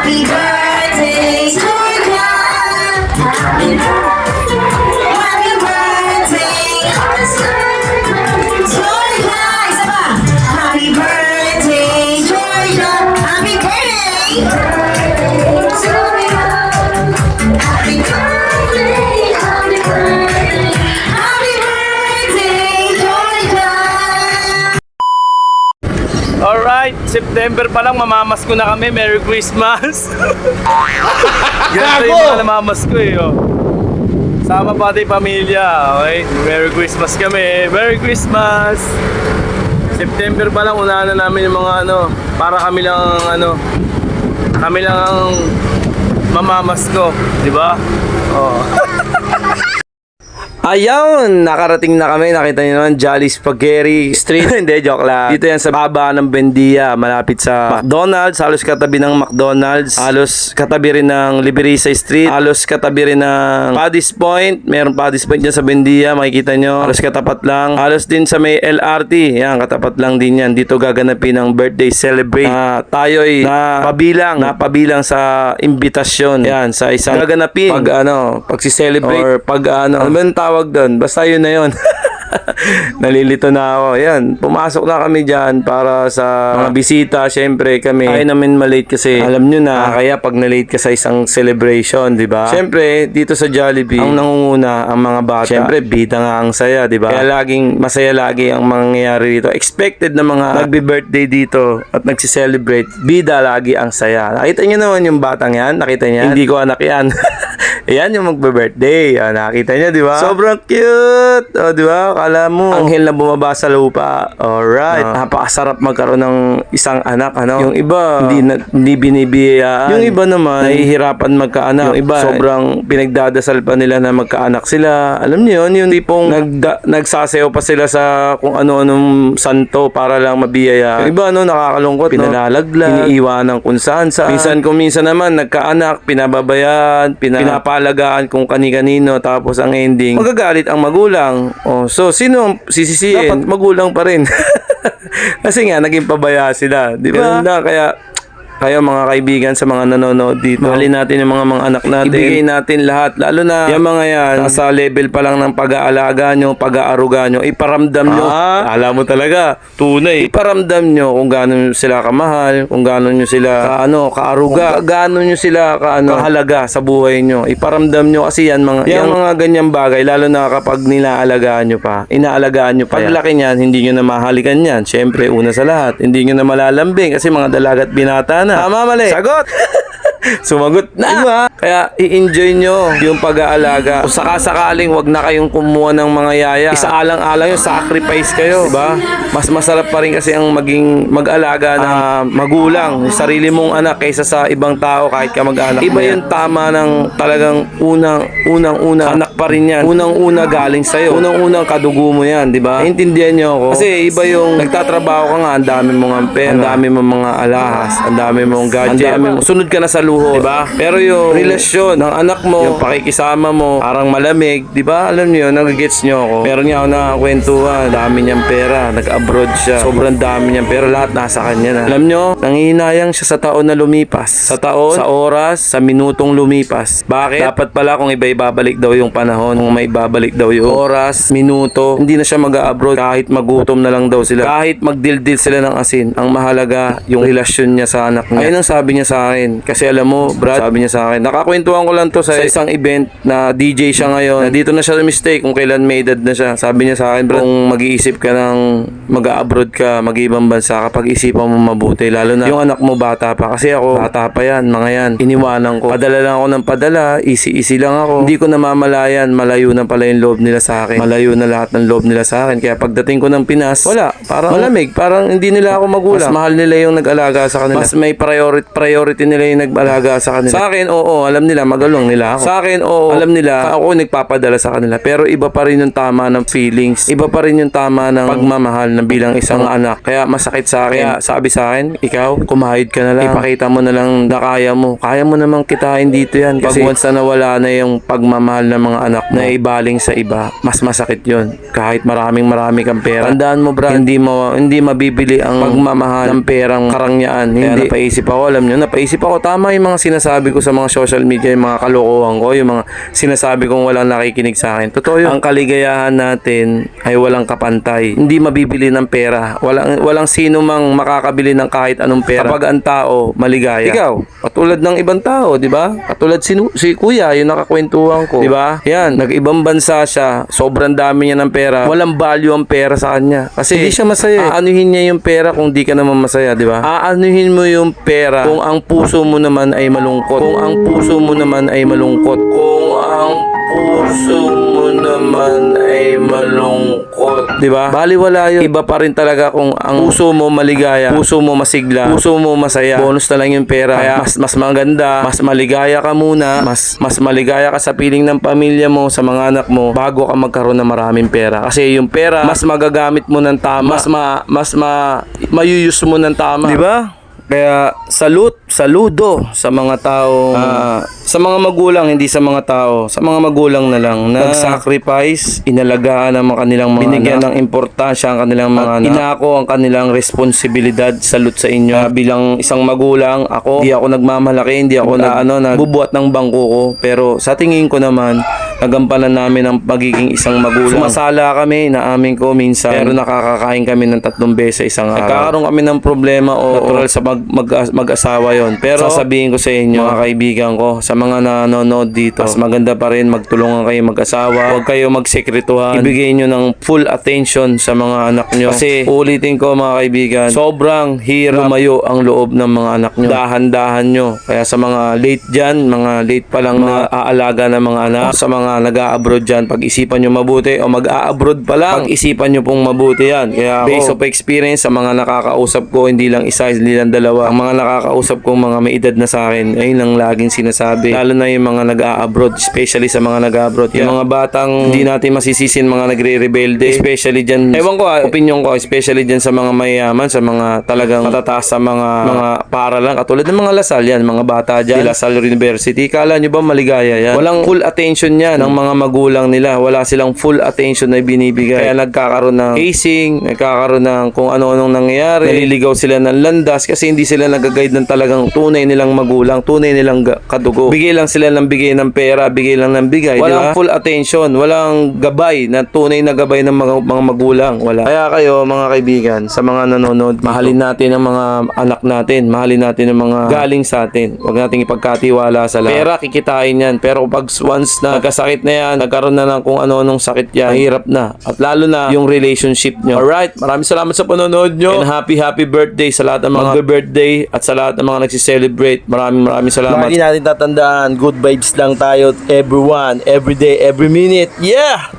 Happy birthday, Georgia. Happy birthday, Georgia. Isa pa. Happy birthday, Georgia. Happy birthday. Happy birthday, happy birthday, happy birthday, Georgia. Alright, September pa lang mamamas ko na kami. Merry Christmas. Ganito yung mga namamas ko eh. Oh. Sama pati pamilya. Okay? Merry Christmas kami. Merry Christmas. September pa lang unahan na namin yung mga ano. Para kami lang kami lang ang mamamas ko. Diba? Oh. Ayun, nakarating na kami. Nakita niyo naman, Jolly Spaghetti Street. Hindi, joke lang. Dito yan sa baba ng Bendia, malapit sa McDonald's. Halos katabi ng McDonald's. Halos katabi rin ng Liberisa Street. Halos katabi rin ng Paddy's Point. Meron Paddy's Point dyan sa Bendia, makikita nyo. Halos katapat lang. Halos din sa may LRT. Yan, katapat lang din yan. Dito gaganapin ang birthday celebrate. Tayo'y napabilang sa imbitasyon. Yan, sa isang gaganapin. Pag si-celebrate or pag ano ba yung tawag doon? Basta yun na yun. Nalilito na ako. Yan, pumasok na kami dyan para sa mga bisita. Syempre kami ay namin malate kasi alam nyo na kaya pag nalate ka sa isang celebration, di ba? Syempre dito sa Jollibee ang nangunguna ang mga bata. Syempre bida nga ang saya, di ba? Kaya laging masaya lagi ang mangyayari dito. Expected na mga nagbi-birthday dito at nagsi-celebrate. Bida lagi ang saya. Nakita nyo naman yung batang yan? Nakita niya? Hindi ko anak yan. Ayan yung magbe-birthday. Nakita niyo, di ba? Sobrang cute. O, di ba? Kala mo, anghel na bumaba sa lupa. Alright. Napakasarap magkaroon ng isang anak, ano? Yung iba, hindi binibiyayaan. Yung iba naman, nahihirapan magkaanak. Yung iba, sobrang pinagdadasal pa nila na magkaanak sila. Alam niyo yun, yung tipong nagsasayaw pa sila sa kung ano-anong santo para lang mabiyaya. Yung iba, nakakalungkot, pinalalaglag, iniiwanan kung saan-saan. Minsan naman, nagkaanak, pinababayaan, pinapalagaan kung kani-kanino, tapos ang ending, magagalit ang magulang. So, sino ang sisisihin? Dapat magulang pa rin. Kasi nga, naging pabaya sila. Di ba? Kaya mga kaibigan sa mga nanonood dito, mahalin natin yung mga anak natin. Ibigay natin lahat. Lalo na yung mga yan, nasa level pa lang ng pag-aalaga nyo, pag-aaruga nyo, iparamdam nyo. Alam mo talaga, tunay. Iparamdam nyo kung gaano sila kamahal, kung gaano nyo sila kaaruga, kung gaano nyo sila kahalaga sa buhay nyo. Iparamdam nyo kasi yan mga ganyang bagay, lalo na kapag inaalagaan nyo pa. Paglaki nyan, hindi nyo na mahalikan yan. Siyempre, una sa lahat, hindi nyo na malalambing kasi mga dalagat binata na. Tama, mali. Sagot! Sumagot na. Diba? Kaya i-enjoy nyo yung pag-aalaga. Kung sakasakaling wag na kayong kumuha ng mga yaya, isaalang-alang yung sacrifice kayo. Diba? Mas masarap pa rin kasi ang mag-alaga na magulang, yung sarili mong anak kaysa sa ibang tao kahit ka mag-anak. Iba yung tama ng talagang unang-una anak pa rin yan. Unang-una galing sa'yo. Unang-unang kadugo mo yan. Diba? Intindihan nyo ako. Kasi iba yung nagtatrabaho ka nga, ang dami mong pera, ang dami mong mga alahas, ang dami mong gadget, sunod ka na sa luho, diba? Pero yung relasyon ng anak mo, yung pakikisama mo, parang malamig, diba? Alam niyo, nagigets niyo ako. Meron niya ako nakakwentuhan, dami niyang pera, nag-abroad siya, sobrang dami niyang pera, lahat nasa kanya na. Alam niyo, nanghihinayang siya sa taon na lumipas. Sa taon, sa oras, sa minutong lumipas. Bakit? Dapat pala kung iba ibabalik daw yung panahon, kung may ibabalik daw yung oras, minuto, hindi na siya mag-abroad kahit magutom na lang daw sila. Kahit magdildil sila ng asin, ang mahalaga yung relasyon niya sa anak niya. Ayun ang sabi niya sa akin. Kasi alam mo, Brad, sabi niya sa akin, nakakwentuhan ko lang to sa isang event na DJ siya ngayon. Na dito na siya mistake kung kailan may edad na siya. Sabi niya sa akin, Brad, kung mag-iisip ka ng mag-abroad ka, mag-ibang bansa, kapag isipan mo mabuti, lalo na yung anak mo bata pa. Kasi ako, bata pa yan, mga yan. Iniwanan ko. Padala lang ako ng padala, easy lang ako. Hindi ko namamalayan, malayo na pala yung loob nila sa akin. Malayo na lahat ng loob nila sa akin. Kaya pagdating ko ng Pinas, wala. Parang malamig. Parang hindi nila ako magulang. Mas mahal nila yung nag-alaga sa kanila. Mas may priority nila yung nag-alaga sa kanila. Sa akin, oo, alam nila, magalong nila ako. Sa akin, oo, alam nila, ako nagpapadala sa kanila. Pero iba pa rin yung tama ng feelings. Iba pa rin yung tama ng pagmamahal na bilang isang anak. Kaya masakit sa akin. Kaya sabi sa akin, ikaw, kumahid ka na lang. Ipakita mo na lang na kaya mo. Kaya mo namang kitain dito yan. Kasi pag once na nawala na yung pagmamahal ng mga anak mo na ibaling sa iba, mas masakit yun. Kahit marami kang pera. Tandaan mo, brad, hindi mabibili ang pagmamahal ng perang karangyaan. Hindi. Kaya napaisip ako, tama yung mga sinasabi ko sa mga social media, yung mga kalokohan ko, yung mga sinasabi kong walang nakikinig sa akin. Totoo yun. Ang kaligayahan natin ay walang kapantay. Hindi mabibili ng pera. Walang sino mang makakabili ng kahit anong pera kapag ang tao maligaya. Ikaw, katulad ng ibang tao, di ba? Katulad si Kuya, yung nakakwentuhan ko, di ba? Yan, nag-ibang bansa siya, sobrang dami niya ng pera. Walang value ang pera sa kanya. Kasi hindi siya masaya. Aanuhin niya yung pera kung di ka naman masaya, di ba? Aanuhin mo yung pera kung ang puso mo naman ay malungkot. Kung ang puso mo naman ay malungkot. Kung ang puso mo naman ay malungkot. Di ba? Baliwala yun. Iba pa rin talaga kung ang puso mo maligaya, puso mo masigla, puso mo masaya. Bonus na lang yung pera. Kaya mas maganda, mas maligaya ka muna, mas maligaya ka sa piling ng pamilya mo, sa mga anak mo, bago ka magkaroon ng maraming pera. Kasi yung pera, mas magagamit mo ng tama, mas mayuyus mo ng tama. Di ba? Kaya saludo sa mga tao, sa mga magulang, hindi sa mga tao, sa mga magulang na lang na nag-sacrifice, inalagaan ang kanilang mga binigyan ng importansya ang kanilang mga anak, inako ang kanilang responsibilidad. Salute sa inyo. Bilang isang magulang, hindi ako nagmamalaki, hindi ako nagbubuhat ng bangko ko, pero sa tingin ko naman, nagampanan namin ang pagiging isang magulang. Sumasala kami, naamin ko minsan, pero nakakakain kami ng 3 beses sa isang araw. Nagkakaroon kami ng problema o natural sa mag-asawa yon. Pero sasabihin ko sa inyo, mga kaibigan ko, sa mga nanonood dito, mas maganda pa rin magtulungan kayo mag-asawa. Huwag kayo magsekretuhan. Ibigay nyo ng full attention sa mga anak nyo. Kasi ulitin ko, mga kaibigan, sobrang hirap lumayo ang loob ng mga anak nyo. Dahan-dahan nyo. Kaya sa mga late dyan, mga late pa lang na aalaga ng mga anak, sa mga nag-a-abroad dyan, pag-isipan nyo mabuti, o mag-a-abroad pa lang, pag-isipan nyo pong mabuti yan. Kaya based of experience, sa mga nakakausap ko, hindi lang isa, hindi lang dalawa, ang mga nakakausap kong mga may edad na sa akin, ayun ang laging sinasabi, lalo na yung mga nag-a-abroad, especially sa mga nag-a-abroad, yung mga batang hindi natin masisisin, mga nagre-rebelde, especially dyan, ewan ko, opinion ko, especially dyan sa mga mayayaman, sa mga talagang matataas sa mga paaralan, katulad ng mga Lasal yan, mga bata dyan, Lasal University. Kala nyo ba maligaya yan? Walang full attention yan ng mga magulang nila, wala silang full attention na binibigay, kaya nagkakaroon ng casing, nagkakaroon ng kung ano-anong nangyayari, naliligaw sila ng landas kasi hindi sila nag-guide ng talagang tunay nilang magulang, tunay nilang kadugo. Bigay lang sila ng bigay ng pera, bigay lang ng bigay. Walang full attention, walang gabay na tunay na gabay ng mga magulang. Wala. Kaya kayo, mga kaibigan, sa mga nanonood, mahalin natin ang mga anak natin, mahalin natin ang mga galing sa atin. Huwag nating ipagkatiwala sa lahat. Pera, kikitain yan. Pero pag once na nagkasakit na yan, nagkaroon na ng kung ano-anong sakit yan, mahirap na. At lalo na yung relationship nyo. Alright, maraming salamat sa panonood nyo. And happy birthday sa lahat ng mga birthday at sa lahat ng mga nagsiselebrate. Maraming salamat. Lagi natin tatandaan, good vibes lang tayo, everyone, every day, every minute. Yeah!